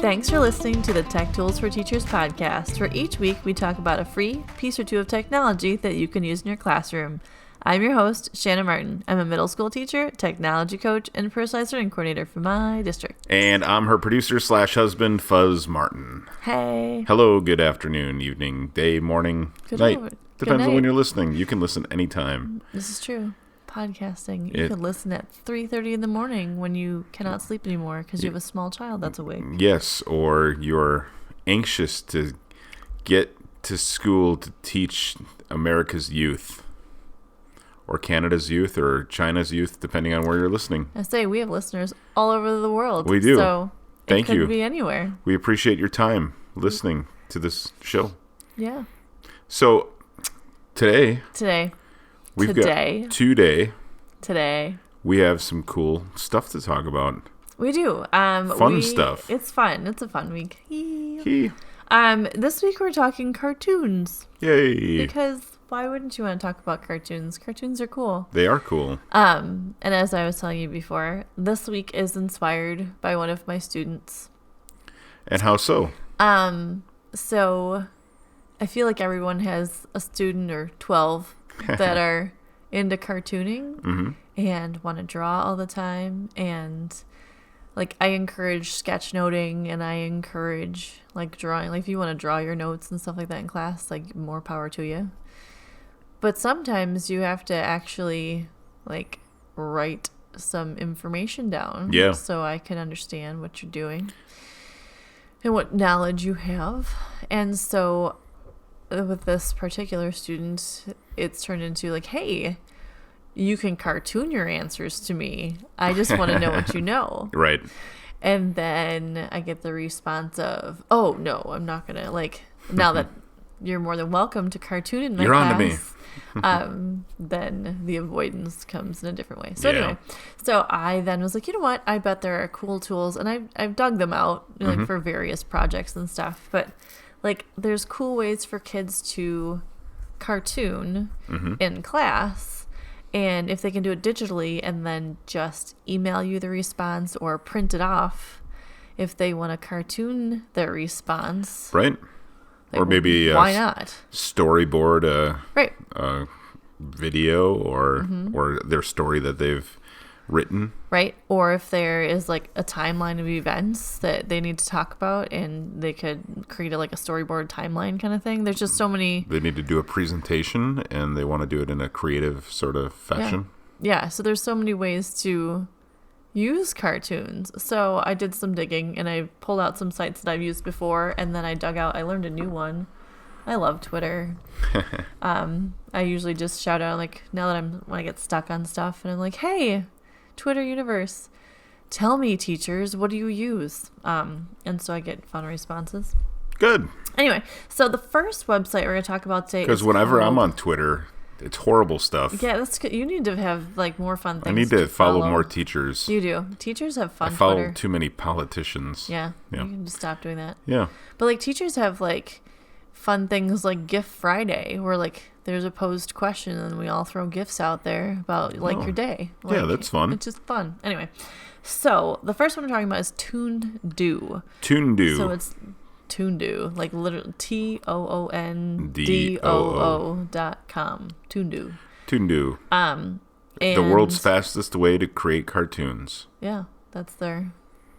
Thanks for listening to the Tech Tools for Teachers podcast, where each week we talk about a free piece or two of technology that you can use in your classroom. I'm your host, Shannon Martin. I'm a middle school teacher, technology coach, and personalized learning coordinator for my district. And I'm her producer/husband, Fuzz Martin. Hey. Hello, good afternoon, evening, day, morning, night. Depends on when you're listening. You can listen anytime. This is true. Podcasting. You can listen at 3:30 in the morning when you cannot sleep anymore because you have a small child that's awake. Yes, or you're anxious to get to school to teach America's youth, or Canada's youth, or China's youth, depending on where you're listening. I say we have listeners all over the world. We do. So Thank you. It could be anywhere. We appreciate your time listening to this show. Yeah. So today we have some cool stuff to talk about. We do. Fun stuff. It's fun. It's a fun week. This week we're talking cartoons. Yay. Because why wouldn't you want to talk about cartoons? Cartoons are cool. They are cool. And as I was telling you before, this week is inspired by one of my students. And how so? So I feel like everyone has a student or 12 that are into cartooning and want to draw all the time. And like I encourage sketchnoting and I encourage like drawing. Like if you want to draw your notes and stuff like that in class, like more power to you. But sometimes you have to actually like write some information down so I can understand what you're doing and what knowledge you have. And so with this particular student, it's turned into like, hey, you can cartoon your answers to me. I just want to know what you know. Right. And then I get the response of, oh, no, I'm not going to, like, now that you're more than welcome to cartoon in my class. On to me. Then the avoidance comes in a different way. So anyway, so I then was like, you know what? I bet there are cool tools. And I've dug them out like for various projects and stuff. But like there's cool ways for kids to cartoon in class. And if they can do it digitally and then just email you the response or print it off if they want to cartoon their response. Right. Like, or maybe why not? Storyboard right. video or their story that they've written. Right. Or if there is like a timeline of events that they need to talk about and they could create like a storyboard timeline kind of thing. There's just so many. They need to do a presentation and they want to do it in a creative sort of fashion. Yeah. So there's so many ways to use cartoons. So I did some digging and I pulled out some sites that I've used before and then I learned a new one. I love Twitter. I usually just shout out like now that when I get stuck on stuff and I'm like, hey, Twitter universe, tell me, teachers, what do you use? And so I get fun responses. Good. Anyway, so the first website we're going to talk about today because whenever I'm on Twitter, it's horrible stuff. Yeah, that's good. You need to have like more fun things. I need to follow more teachers. You do. Teachers have fun. I follow Twitter. Too many politicians. Yeah, you can just stop doing that. Yeah. But like teachers have like fun things like Gift Friday, where like there's a posed question and we all throw gifts out there about like your day. Like, yeah, that's fun. It's just fun. Anyway, so the first one we're talking about is Toondoo. Toondoo. So it's Toondoo, like literally TOONDOO.com. Toondoo. Toondoo. The world's fastest way to create cartoons. Yeah, that's their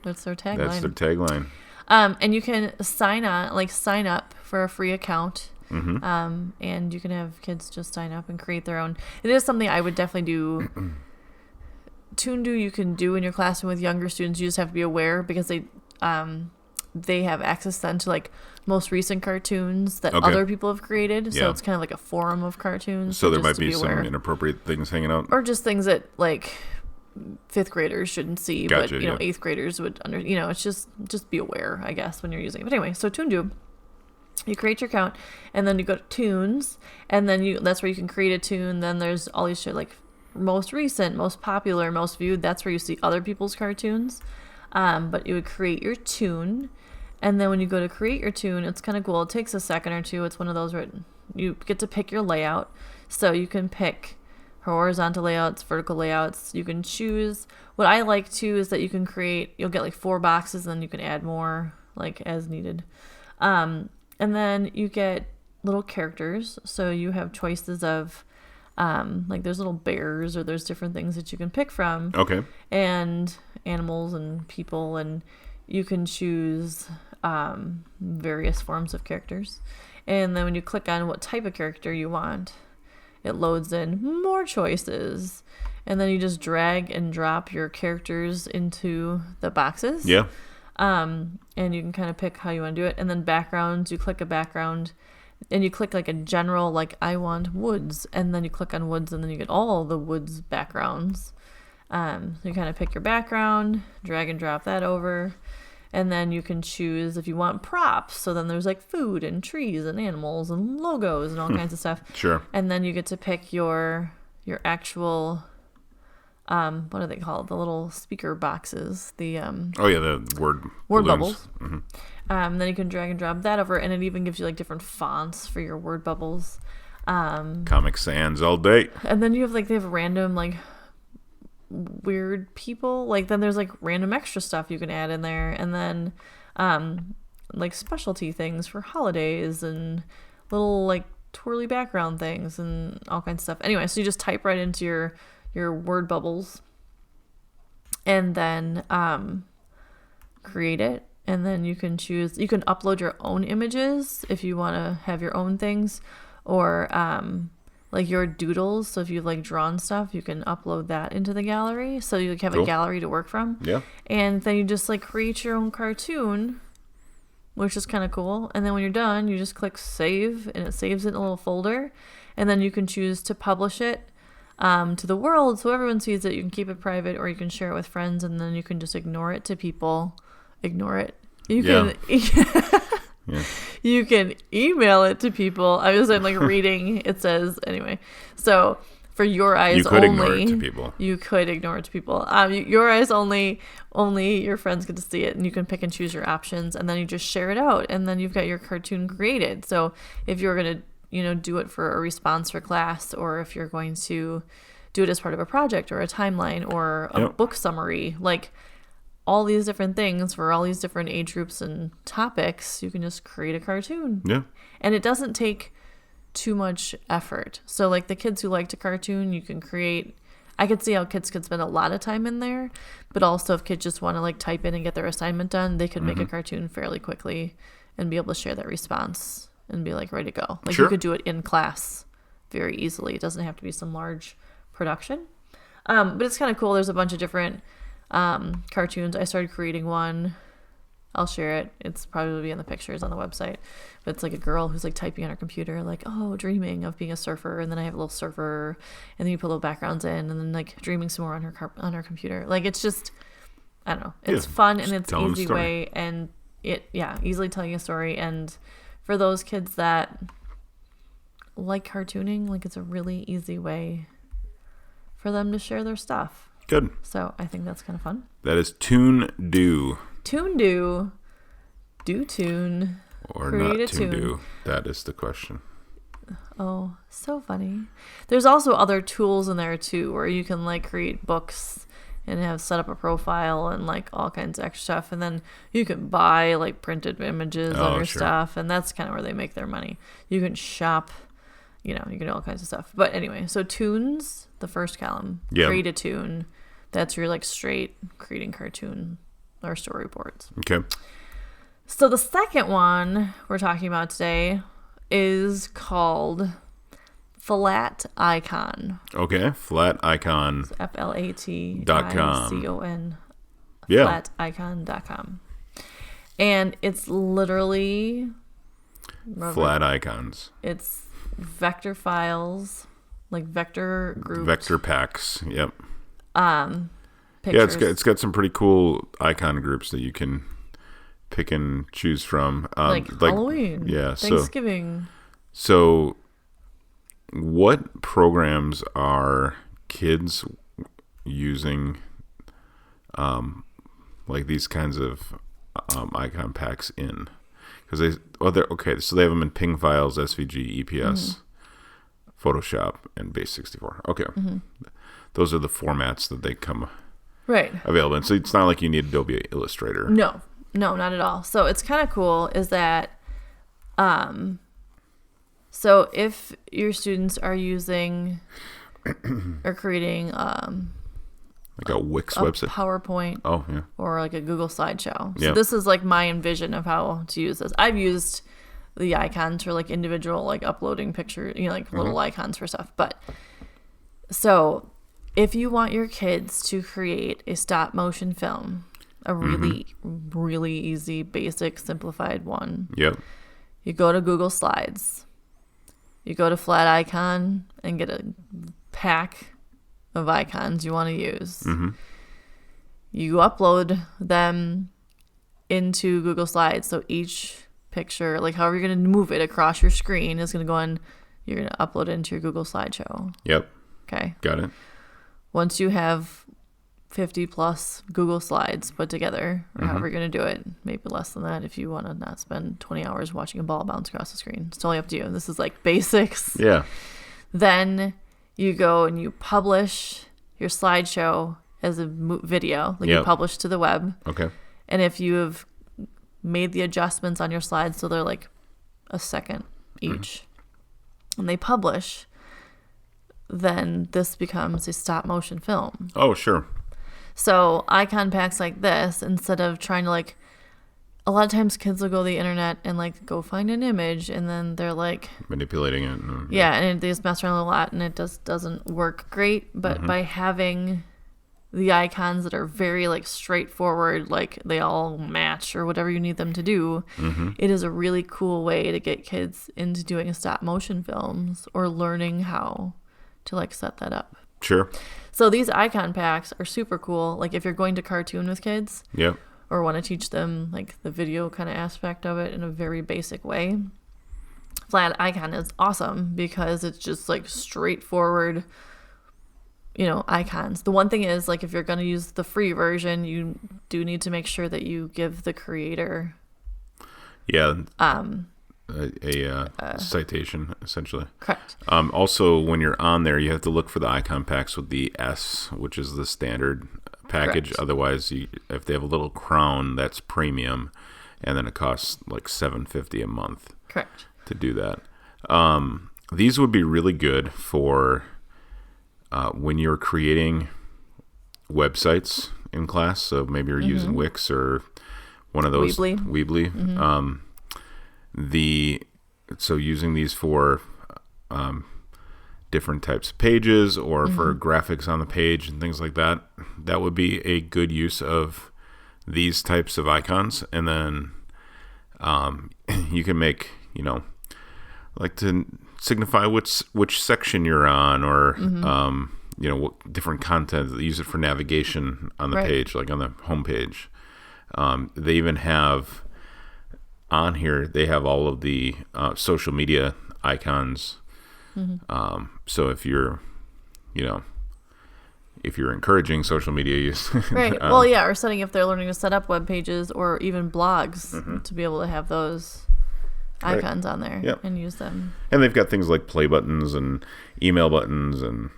tagline. That's their tagline. And you can sign up for a free account. And you can have kids just sign up and create their own. It is something I would definitely do. Toondoo you can do in your classroom with younger students. You just have to be aware because they have access then to like most recent cartoons that other people have created. So it's kind of like a forum of cartoons. So there might be some inappropriate things hanging out. Or just things that like 5th graders shouldn't see, gotcha, but 8th graders would it's just be aware, I guess, when you're using it. But anyway, so Toondoo. You create your account, and then you go to Tunes, and then that's where you can create a tune. Then there's all these shit like most recent, most popular, most viewed. That's where you see other people's cartoons. But you would create your tune, and then when you go to create your tune, it's kind of cool. It takes a second or two. It's one of those where you get to pick your layout. So you can pick horizontal layouts, vertical layouts. You can choose. What I like too is that you can create, you'll get like 4 boxes and then you can add more like as needed. And then you get little characters. So you have choices of like there's little bears or there's different things that you can pick from. Okay. And animals and people, and you can choose various forms of characters. And then when you click on what type of character you want, it loads in more choices. And then you just drag and drop your characters into the boxes. Yeah. And you can kind of pick how you want to do it. And then backgrounds, you click a background and you click like a general, like I want woods. And then you click on woods and then you get all the woods backgrounds. So you kind of pick your background, drag and drop that over. And then you can choose if you want props. So then there's like food and trees and animals and logos and all kinds of stuff. Sure. And then you get to pick your actual... what are they called? The little speaker boxes. The the word bubbles. Mm-hmm. Then you can drag and drop that over, and it even gives you like different fonts for your word bubbles. Comic Sans all day. And then you have they have random like weird people. Like then there's like random extra stuff you can add in there, and then like specialty things for holidays and little like twirly background things and all kinds of stuff. Anyway, so you just type right into your word bubbles and then create it, and then you can upload your own images if you want to have your own things, or like your doodles. So if you've like drawn stuff, you can upload that into the gallery, so you have a gallery to work from. Yeah. And then you just like create your own cartoon, which is kind of cool. And then when you're done, you just click save, and it saves it in a little folder, and then you can choose to publish it to the world, so everyone sees it. You can keep it private, or you can share it with friends, and then you can just ignore it to people. Ignore it. You can you can email it to people. I was like reading. It says anyway. So for your eyes you could only, ignore it to people. You could ignore it to people. Your eyes only. Only your friends get to see it, and you can pick and choose your options, and then you just share it out, and then you've got your cartoon created. So if you're gonna do it for a response for class, or if you're going to do it as part of a project or a timeline or a book summary, like all these different things for all these different age groups and topics, you can just create a cartoon. Yeah. And it doesn't take too much effort. So like the kids who like to cartoon, you can create, I could see how kids could spend a lot of time in there, but also if kids just want to like type in and get their assignment done, they could make a cartoon fairly quickly and be able to share that response and be like ready to go. Like you could do it in class very easily. It doesn't have to be some large production. But it's kind of cool. There's a bunch of different cartoons. I started creating one. I'll share it. It's probably be in the pictures on the website. But it's like a girl who's like typing on her computer, like, oh, dreaming of being a surfer. And then I have a little surfer, and then you put little backgrounds in, and then like dreaming some more on her computer. Like it's just, I don't know. It's fun, and it's an easy way, and easily telling a story. And for those kids that like cartooning, like it's a really easy way for them to share their stuff. Good. So I think that's kind of fun. That is Toon Do. Toon Do. Do Toon. Or Create not Toon a Do. That is the question. Oh, so funny. There's also other tools in there too, where you can like create books and have set up a profile and like all kinds of extra stuff, and then you can buy like printed images of your stuff, and that's kind of where they make their money. You can shop, you can do all kinds of stuff. But anyway, so Toons, the first column, create a toon. That's your like straight creating cartoon or storyboards. Okay. So the second one we're talking about today is called Flat Icon. Okay, Flat Icon. FLATICON. Yeah. Flaticon.com. And it's literally flat icons. It's vector files, like vector groups. Vector packs. Yep. Pictures. Yeah, it's got some pretty cool icon groups that you can pick and choose from. Like Halloween. Yeah. Thanksgiving. So what programs are kids using like these kinds of icon packs in? Because so they have them in ping files, SVG, EPS, Photoshop, and Base64. Okay. Those are the formats that they come available in. So it's not like you need Adobe Illustrator. No. No, not at all. So it's kind of cool is that, so if your students are using or creating, like a Wix website, PowerPoint, oh yeah, or like a Google slideshow. So Yeah. this is like my envision of how to use this. I've used the icons for like individual, like uploading picture, like little icons for stuff. But so if you want your kids to create a stop motion film, a really, really easy, basic, simplified one, yep, you go to Google Slides, you go to Flat Icon and get a pack of icons you want to use. You upload them into Google Slides. So each picture, like however you're going to move it across your screen, is going to go in, you're going to upload it into your Google Slideshow. yep, Okay. got it. Once you have 50 plus Google Slides put together, or however you're going to do it, maybe less than that if you want to not spend 20 hours watching a ball bounce across the screen. It's totally up to you. This is like basics. Yeah, Then you go and you publish your slideshow as a video, like you publish to the web. okay, And if you have made the adjustments on your slides so they're like a second each, and they publish, then this becomes a stop motion film. oh sure, So icon packs like this, instead of trying to like, a lot of times kids will go to the internet and like go find an image, and then they're like manipulating it. yeah, and they just mess around a lot, and it just doesn't work great. But by having the icons that are very like straightforward, like they all match or whatever you need them to do, it is a really cool way to get kids into doing stop motion films or learning how to like set that up. Sure. So these icon packs are super cool. Like if you're going to cartoon with kids, Yep. or want to teach them like the video kind of aspect of it in a very basic way, Flat Icon is awesome because it's just like straightforward, icons. The one thing is, like, if you're going to use the free version, you do need to make sure that you give the creator Yeah. A citation, essentially. correct. Also, when you're on there, you have to look for the icon packs with the S, which is the standard package. Correct. Otherwise, if they have a little crown, that's premium, and then it costs like $7.50 a month Correct. to do that. These would be really good for when you're creating websites in class. So maybe you're using Wix or one of those Weebly. So using these for different types of pages or for graphics on the page and things like that, that would be a good use of these types of icons. And then you can make, like to signify which section you're on, or what different content. Use it for navigation on the page, like on the home page. They even have on here, they have all of the social media icons. So if you're encouraging social media use, Right. Well, yeah, or setting if they're learning to set up web pages or even blogs, to be able to have those icons on there and use them. And they've got things like play buttons and email buttons and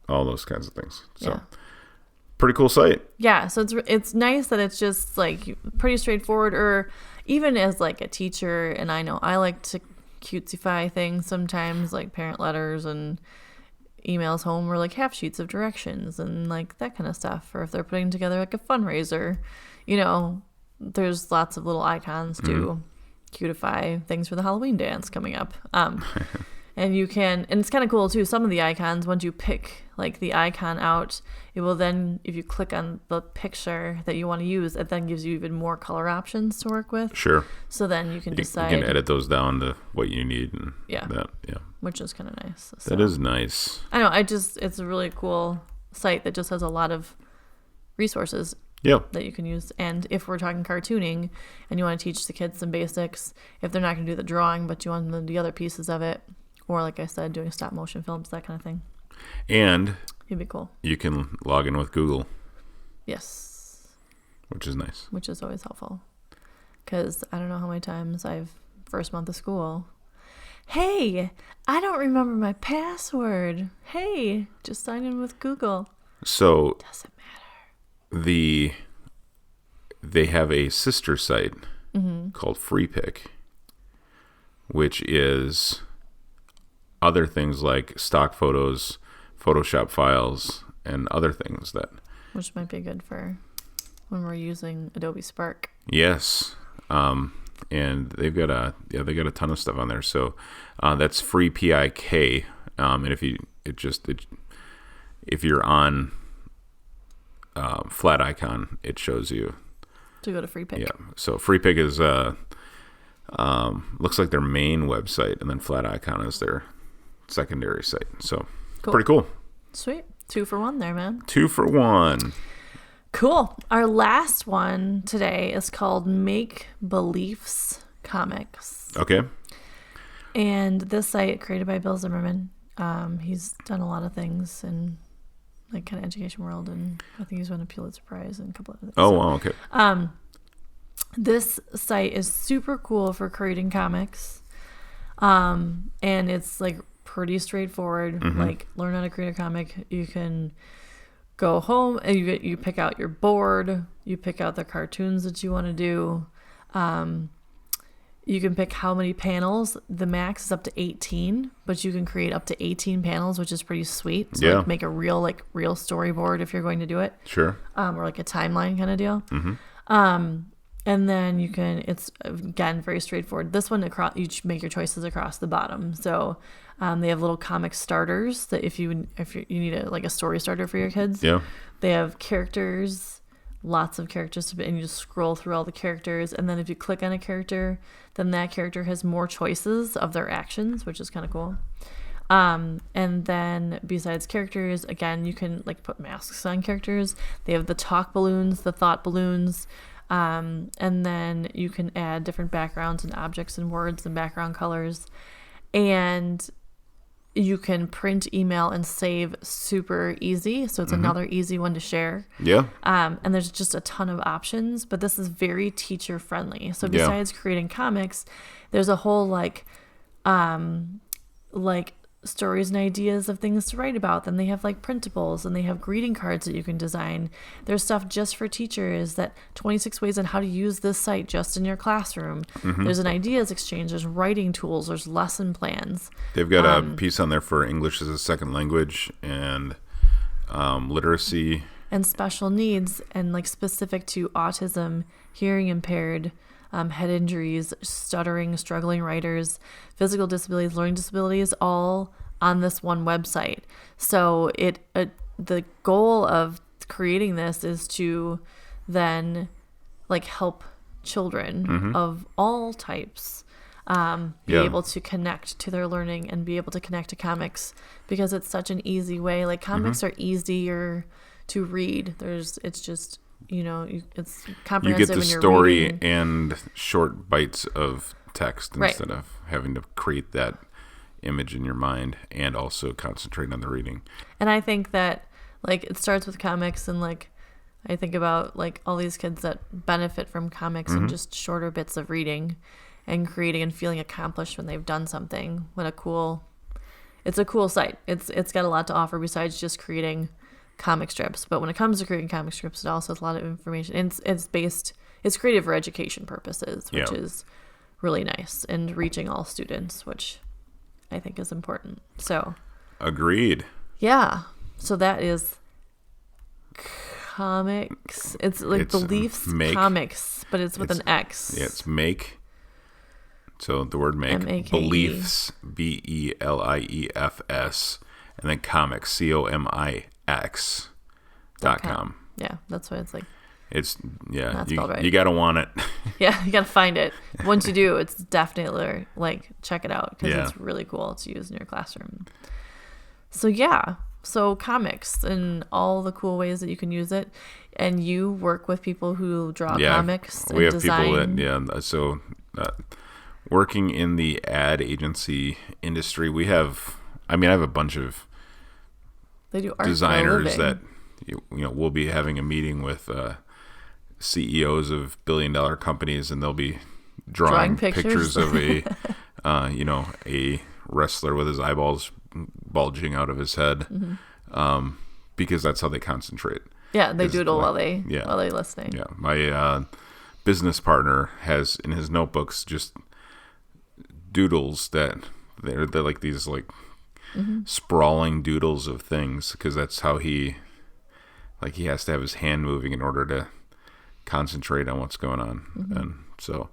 all those kinds of things. So pretty cool site. Yeah, so it's nice that it's just like pretty straightforward. Or even as like a teacher, and I know I like to cutesify things sometimes, like parent letters and emails home, or like half sheets of directions and like that kind of stuff. Or if they're putting together like a fundraiser, there's lots of little icons to cutify things for the Halloween dance coming up. And you can, and it's kind of cool too, some of the icons, once you pick like the icon out, it will then, if you click on the picture that you want to use, it then gives you even more color options to work with. Sure. So then you can decide. You can edit those down to what you need and which is kind of nice. So, that is nice. I know, it's a really cool site that just has a lot of resources that you can use. And if we're talking cartooning and you want to teach the kids some basics, if they're not going to do the drawing, but you want them to do the other pieces of it, or like I said, doing stop motion films, that kind of thing. And it'd be cool. You can log in with Google. Yes. Which is nice. Which is always helpful. Because I don't know how many times first month of school, hey, I don't remember my password. Hey, just sign in with Google. So doesn't matter. they have a sister site called FreePick, which is other things like stock photos, Photoshop files, and other things that... Which might be good for when we're using Adobe Spark. Yes. And they've got a ton of stuff on there. So that's free PIK. And if you're on flat icon, it shows you to go to FreePick. Yeah. So FreePick is looks like their main website, and then flat icon is their secondary site. So pretty cool. Sweet. 2 for 1 there, man. 2 for 1. Cool. Our last one today is called Make Beliefs Comics. Okay. And this site, created by Bill Zimmerman, he's done a lot of things in like kind of education world, and I think he's won a Pulitzer Prize and a couple of things. Oh, wow, okay. This site is super cool for creating comics, and it's like pretty straightforward. Like, learn how to create a comic. You can go home and you pick out your board, you pick out the cartoons that you want to do. You can pick how many panels. The max is up to 18, but you can create up to 18 panels, which is pretty sweet. So like make a real storyboard if you're going to do it. Sure. Or like a timeline kind of deal. And then it's again very straightforward. This one, you make your choices across the bottom. So they have little comic starters that if you need a story starter for your kids. Yeah. They have characters, lots of characters, and you just scroll through all the characters. And then if you click on a character, then that character has more choices of their actions, which is kind of cool. And then besides characters, again, you can like put masks on characters. They have the talk balloons, the thought balloons. And then you can add different backgrounds and objects and words and background colors. And you can print, email, and save super easy. So it's another easy one to share. Yeah. And there's just a ton of options, but this is very teacher friendly. So besides creating comics, there's a whole like stories and ideas of things to write about. Then they have like printables, and they have greeting cards that you can design. There's stuff just for teachers, that 26 ways on how to use this site just in your classroom. There's an ideas exchange, there's writing tools, there's lesson plans. They've got a piece on there for English as a second language and literacy and special needs, and like specific to autism, hearing impaired, head injuries, stuttering, struggling writers, physical disabilities, learning disabilities, all on this one website. So the goal of creating this is to then like help children of all types be able to connect to their learning and be able to connect to comics, because it's such an easy way. Like comics are easier to read. It's just, it's comprehensive. You get the when you're story reading. And short bites of text instead of having to create that image in your mind and also concentrate on the reading. And I think that like it starts with comics, and like I think about like all these kids that benefit from comics and just shorter bits of reading and creating and feeling accomplished when they've done something. It's a cool site. It's got a lot to offer besides just creating comic strips. But when it comes to creating comic strips, it also has a lot of information. And it's creative for education purposes, which is really nice, and reaching all students, which I think is important. So agreed. Yeah. So that is comics. It's like Beliefs Comics, but it's with an X. Yeah, it's make. So the word make. M-A-K-E. Beliefs, BELIEFS, and then comics, COMIX.com. Yeah, that's what it's like. It's Not spelled right. You gotta want it. Yeah, you gotta find it. Once you do, it's definitely like check it out, because it's really cool to use in your classroom. So comics and all the cool ways that you can use it, and you work with people who draw comics. We have design. people that So working in the ad agency industry, I have a bunch of they do art designers that we'll be having a meeting with CEOs of billion-dollar companies, and they'll be drawing pictures of a a wrestler with his eyeballs bulging out of his head. because that's how they concentrate. Yeah, they doodle while they're listening. Yeah, my business partner has in his notebooks just doodles that they're like these like sprawling doodles of things, because that's how he has to have his hand moving in order to concentrate on what's going on. And so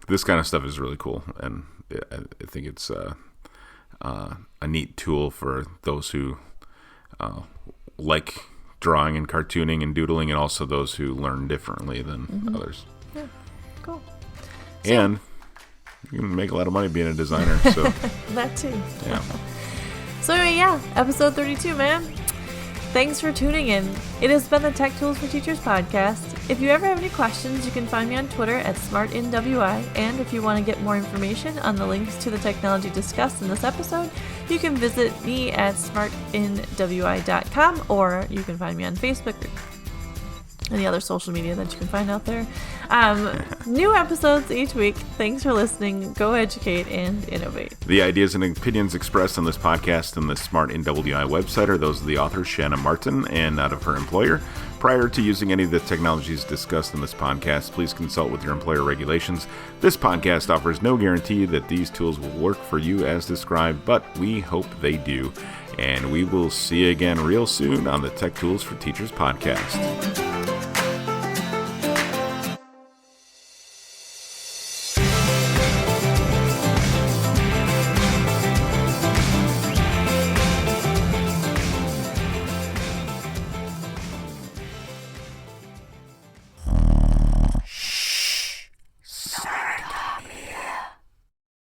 this kind of stuff is really cool, and I think it's a neat tool for those who like drawing and cartooning and doodling, and also those who learn differently than others. Yeah, cool. And you can make a lot of money being a designer. So that too. Yeah. So yeah, episode 32, man. Thanks for tuning in. It has been the Tech Tools for Teachers podcast. If you ever have any questions, you can find me on Twitter at SmartInWI. And if you want to get more information on the links to the technology discussed in this episode, you can visit me at smartinwi.com, or you can find me on Facebook or any other social media that you can find out there. New episodes each week. Thanks for listening. Go educate and innovate. The ideas and opinions expressed on this podcast and the Smart NWI website are those of the author, Shanna Martin, and not of her employer. Prior to using any of the technologies discussed in this podcast, please consult with your employer regulations. This podcast offers no guarantee that these tools will work for you as described, but we hope they do. And we will see you again real soon on the Tech Tools for Teachers podcast.